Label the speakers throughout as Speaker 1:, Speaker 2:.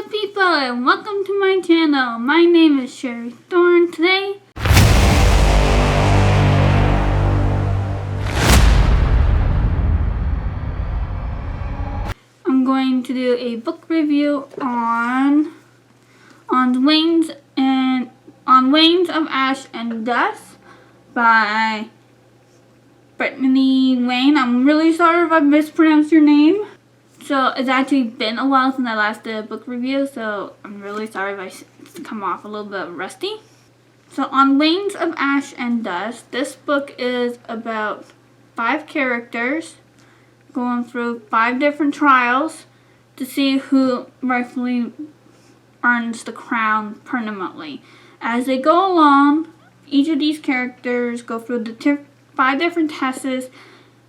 Speaker 1: people, and welcome to my channel. My name is Sherry Thorne. Today I'm going to do a book review on Wings of Ash and Dust by Brittany Wang. I'm really sorry if I mispronounced your name. So it's actually been a while since I last did a book review, so I'm really sorry if I come off a little bit rusty. So on Wings of Ash and Dust, this book is about 5 characters going through 5 different trials to see who rightfully earns the crown permanently. As they go along, each of these characters go through the 5 different tests,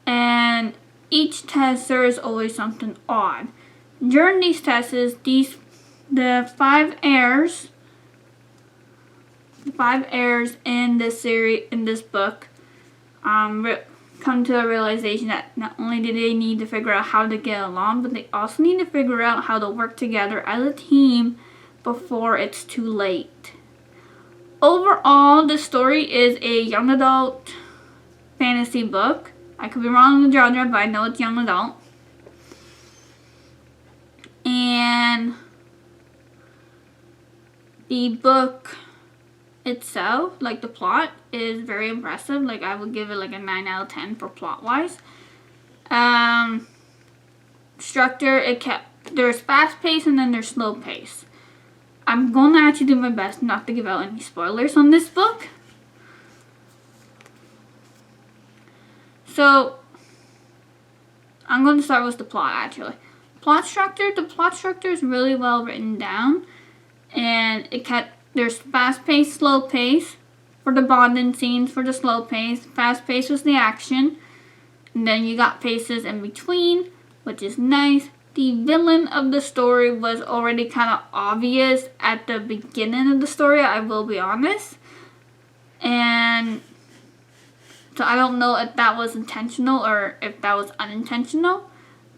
Speaker 1: and each test there is always something odd. During these tests, the 5 heirs in this book come to a realization that not only do they need to figure out how to get along, but they also need to figure out how to work together as a team before it's too late. Overall, the story is a young adult fantasy book. I could be wrong in the genre, but I know it's young adult. And the book itself, like the plot, is very impressive. Like, I would give it like a 9 out of 10 for plot-wise. Structure, there's fast-paced and then there's slow-paced. I'm going to actually do my best not to give out any spoilers on this book. So, I'm going to start with the plot, actually. The plot structure is really well written down. And there's fast-paced, slow-paced for the bonding scenes, for the slow-paced. Fast-paced was the action. And then you got paces in between, which is nice. The villain of the story was already kind of obvious at the beginning of the story, I will be honest. And so I don't know if that was intentional or if that was unintentional.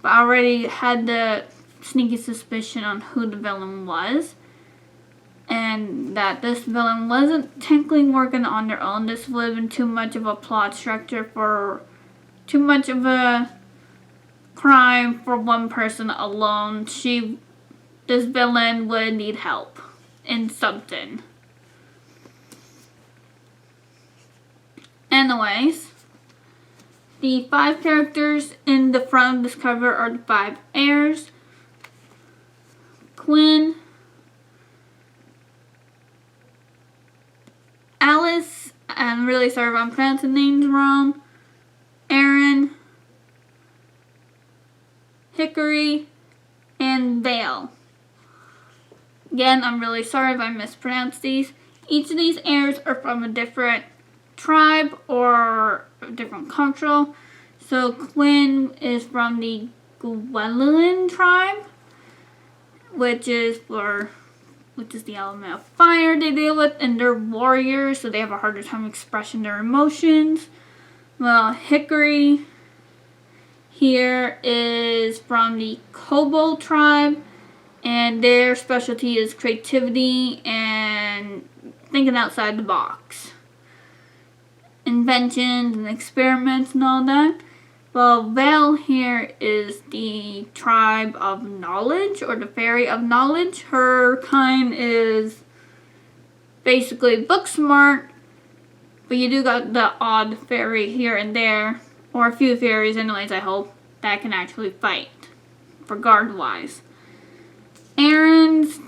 Speaker 1: But I already had the sneaky suspicion on who the villain was. And that this villain wasn't technically working on their own. This would have been too much of a plot structure for too much of a crime for one person alone. This villain would need help in something. Anyways, the 5 characters in the front of this cover are the 5 heirs. Quinn, Alice, I'm really sorry if I'm pronouncing names wrong, Aaron, Hickory, and Vale. Again, I'm really sorry if I mispronounced these. Each of these heirs are from a different tribe or a different culture. So Quinn is from the Gwyllion tribe, which is the element of fire they deal with, and they're warriors, so they have a harder time expressing their emotions. Well, Hickory here is from the Kobold tribe, and their specialty is creativity and thinking outside the box. Inventions and experiments and all that. Well, Vale here is the tribe of knowledge, or the Faerie of knowledge. Her kind is basically book smart, but you do got the odd fairy here and there, or a few fairies anyways, I hope, that can actually fight, for guard-wise. Aaron's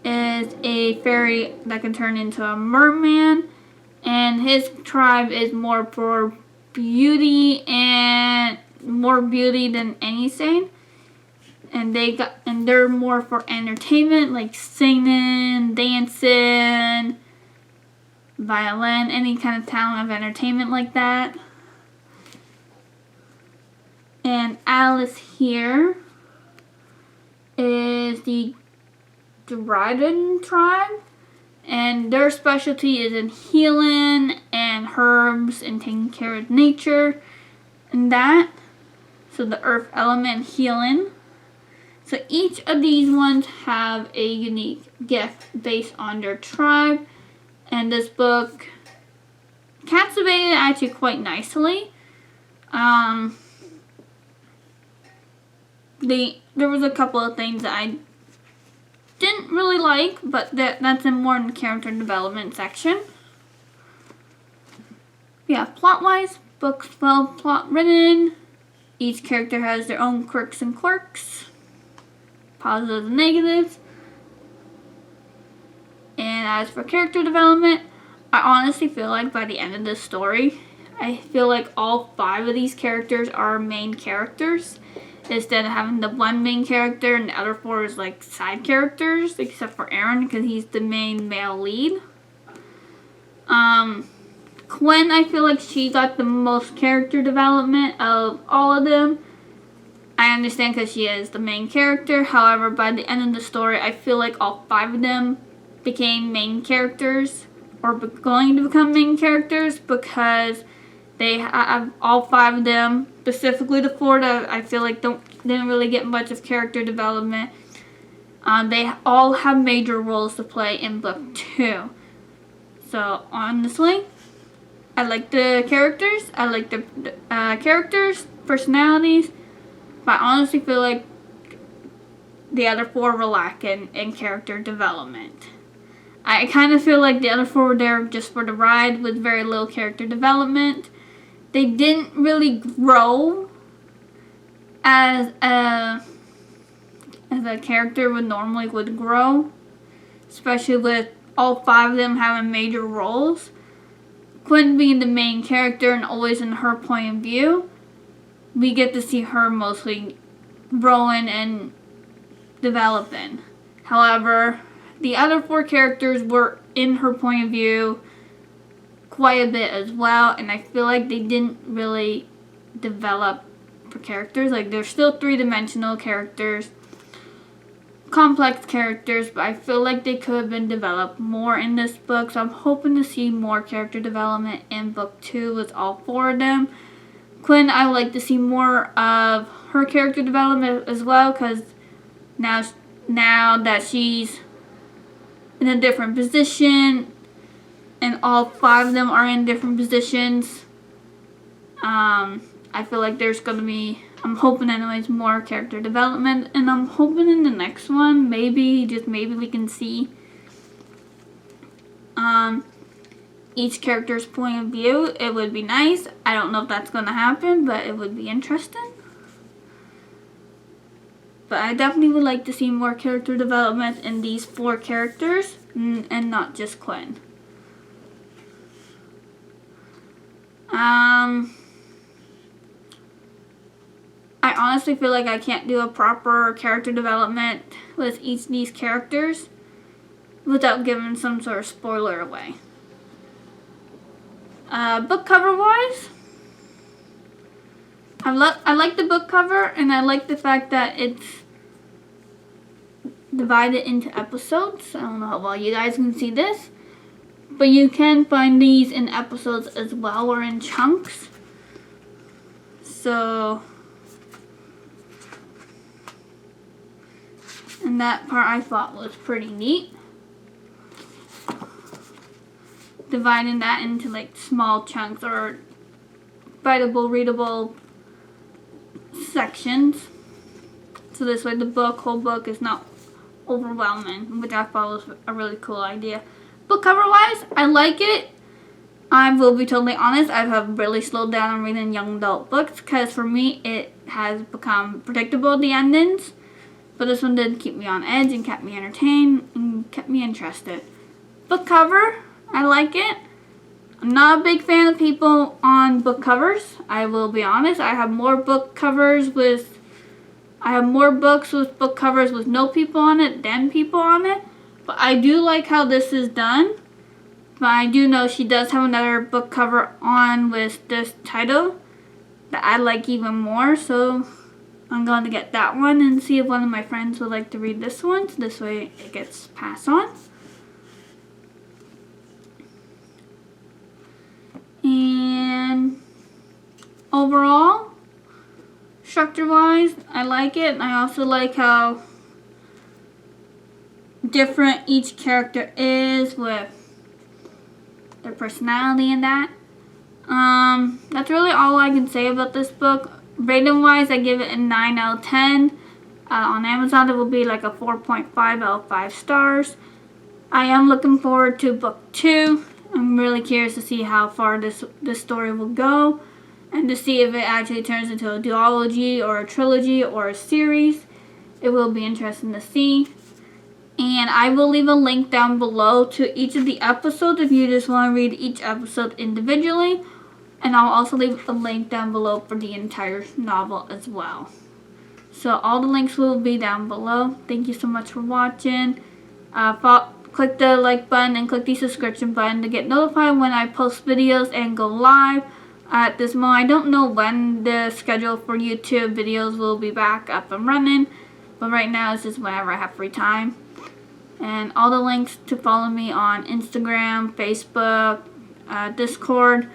Speaker 1: is a fairy that can turn into a merman, and his tribe is more for beauty and more beauty than anything. And they're more for entertainment, like singing, dancing, violin, any kind of talent of entertainment like that. And Alice here is the Dryad tribe, and their specialty is in healing and herbs and taking care of nature and that. So the earth element healing. So each of these ones have a unique gift based on their tribe. And this book captivated actually quite nicely. There was a couple of things that I didn't really like, but that's more in the character development section. Yeah, plot-wise, book's well plot written. Each character has their own quirks and quirks, positives and negatives. And as for character development, I honestly feel like by the end of this story, I feel like all 5 of these characters are main characters, instead of having the one main character and the other 4 is like side characters, except for Aaron because he's the main male lead. Quinn, I feel like she got the most character development of all of them. I understand because she is the main character. However, by the end of the story, I feel like all 5 of them became main characters, or going to become main characters, because they have all 5 of them, specifically the 4 that I feel like didn't really get much of character development. They all have major roles to play in book 2. So honestly, I like the characters. I like the characters, personalities, but I honestly feel like the other 4 were lacking in character development. I kind of feel like the other 4 were there just for the ride with very little character development. They didn't really grow as a character normally would grow, especially with all 5 of them having major roles. Quinn being the main character and always in her point of view, we get to see her mostly growing and developing. However, the other 4 characters were in her point of view quite a bit as well, and I feel like they didn't really develop for characters. Like, they're still 3-dimensional characters, complex characters, but I feel like they could have been developed more in this book, so I'm hoping to see more character development in book 2 with all 4 of them. Quinn, I would like to see more of her character development as well, because now that she's in a different position, and all 5 of them are in different positions, I feel like there's going to be, I'm hoping anyways, more character development, and I'm hoping in the next one, maybe we can see each character's point of view. It would be nice. I don't know if that's going to happen, but it would be interesting. But I definitely would like to see more character development in these 4 characters, and not just Quinn. I honestly feel like I can't do a proper character development with each of these characters without giving some sort of spoiler away. Book cover wise, I like the book cover, and I like the fact that it's divided into episodes. I don't know how well you guys can see this, but you can find these in episodes as well, or in chunks. So, and that part I thought was pretty neat. Dividing that into like small chunks or biteable, readable sections. So this way the whole book is not overwhelming, which I thought was a really cool idea. Book cover wise, I like it. I will be totally honest, I have really slowed down on reading young adult books, because for me it has become predictable, the endings. But this one did keep me on edge and kept me entertained and kept me interested. Book cover, I like it. I'm not a big fan of people on book covers. I will be honest. I have more books with book covers with no people on it than people on it. But I do like how this is done. But I do know she does have another book cover on with this title that I like even more. So I'm going to get that one and see if one of my friends would like to read this one. So this way it gets passed on. And overall, structure-wise. I like it. And I also like how different each character is with their personality and that. That's really all I can say about this book. Rating-wise, I give it a 9 out of 10. On Amazon, it will be like a 4.5 out of 5 stars. I am looking forward to book 2. I'm really curious to see how far this story will go, and to see if it actually turns into a duology or a trilogy or a series. It will be interesting to see. And I will leave a link down below to each of the episodes if you just want to read each episode individually. And I'll also leave a link down below for the entire novel as well. So all the links will be down below. Thank you so much for watching. Click the like button and click the subscription button to get notified when I post videos and go live. At this moment, I don't know when the schedule for YouTube videos will be back up and running. But right now, it's just whenever I have free time. And all the links to follow me on Instagram, Facebook, Discord,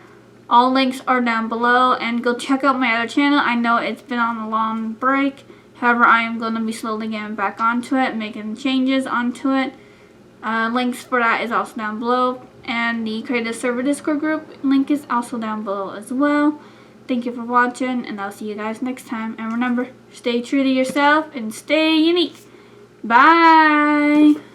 Speaker 1: all links are down below. And go check out my other channel. I know it's been on a long break. However, I am going to be slowly getting back onto it, making changes onto it. Links for that is also down below. And the Creative Server Discord group link is also down below as well. Thank you for watching, and I'll see you guys next time. And remember, stay true to yourself and stay unique. Bye!